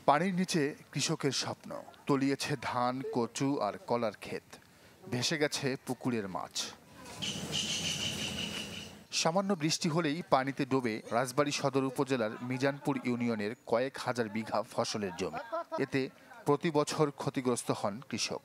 পানির নিচে কৃষকের স্বপ্ন, তলিয়েছে ধান, কচু আর কলার ক্ষেত, ভেসে গেছে পুকুরের মাছ। সামান্য বৃষ্টি হলেই পানিতে ডোবে রাজবাড়ী সদর উপজেলার মিজানপুর ইউনিয়নের কয়েক হাজার বিঘা ফসলের জমি। এতে প্রতি বছর ক্ষতিগ্রস্ত হন কৃষক।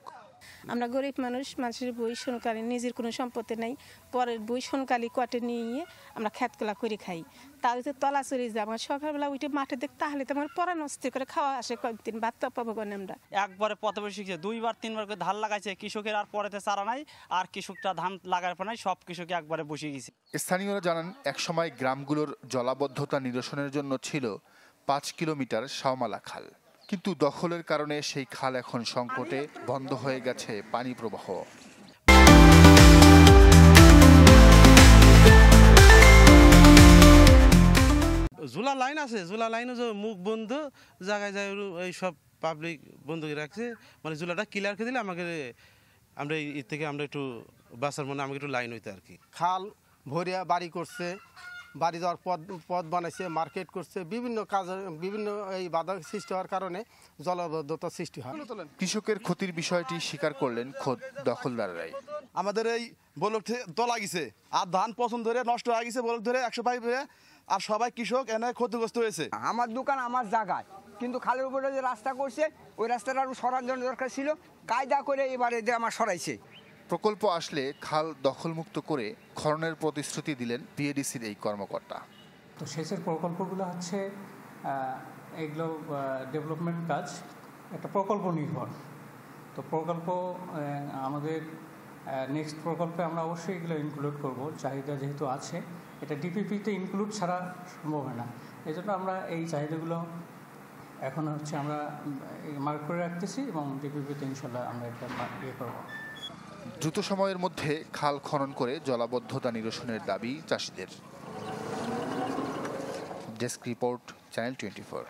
আমরা গরিব মানুষের বই শোনকালী নিজের কোনো সম্পত্তি নেই, পরের বই শোনকালী কটে নিয়ে আমরা খেতকলা করে খাই। তাহলে তো তলা চড়ে যায়, আমার সকালবেলা উঠে মাঠে দেখ, তাহলে তো আমার পড়া নষ্ট করে খাওয়া আসে কয়েকদিন বাদ পাবো আমরা। একবারে প্রথমে শিখছে 2বার 3বার করে ধান লাগাইছে, কৃষকের আর পরেতে চারা নাই, আর কৃষকটা ধান লাগার পর নাই, সব কৃষক একবারে বসে গেছে। স্থানীয়রা জানান, একসময় গ্রামগুলোর জলাবদ্ধতা নিরসনের জন্য ছিল 5 কিলোমিটার শাওমালা খাল, কিন্তু দখলের কারণে সেই খাল এখন সংকটে, বন্ধ হয়ে গেছে পানি প্রবাহ। ঝুলা লাইন আছে, ঝুলা লাইনও যে মুখ বন্ধ জায়গায় যায়, এই সব পাবলিক বন্ধ করে রাখছে। মানে ঝুলাটা ক্লিয়ার করে দিলে আমরা এর থেকে আমরা একটু বাসার মনে আমাকে একটু লাইন হইতে আর কি। খাল ভরিয়া বাড়ি করছে, বাড়ি যাওয়ার পথ বানাইছে, মার্কেট করছে, বিভিন্ন এই বাধা সৃষ্টি হওয়ার কারণে জলাবদ্ধতা সৃষ্টি হয়। কৃষকের ক্ষতির বিষয়টি স্বীকার করলেন খোদ দখলদাররাই। আমাদের এই বলক তলা গেছে, আর ধান পছন্দ ধরে নষ্ট হয়ে গেছে, বলক ধরে 105 ধরে, আর সবাই কৃষক এনে ক্ষতিগ্রস্ত হয়েছে। আমার দোকান আমার জায়গায়, কিন্তু খালের উপরে যে রাস্তা করছে ওই রাস্তাটা আরো সরানোর দরকার ছিল, কায়দা করে এবারে আমার সরাইছে। প্রকল্প আসলে খাল দখলমুক্ত করে খননের প্রতিশ্রুতি দিলেন বিএডিসির এই কর্মকর্তা। তো সেচের প্রকল্পগুলো হচ্ছে এগুলো ডেভেলপমেন্ট কাজ, একটা প্রকল্প নির্ভর। তো প্রকল্প আমাদের নেক্সট প্রকল্পে আমরা অবশ্যই এগুলো ইনক্লুড করব, চাহিদা যেহেতু আছে। এটা ডিপিপিতে ইনক্লুড ছাড়া সম্ভব হয় না, এই জন্য আমরা এই চাহিদাগুলো এখন হচ্ছে আমরা মার্ক করে রাখতেছি এবং ডিপিপিতে ইনশাল্লাহ আমরা এটা করব। দ্রুত সময়ের মধ্যে খাল খনন করে জলাবদ্ধতা নিরসনের দাবি চাষিদের। Desk report, channel 24।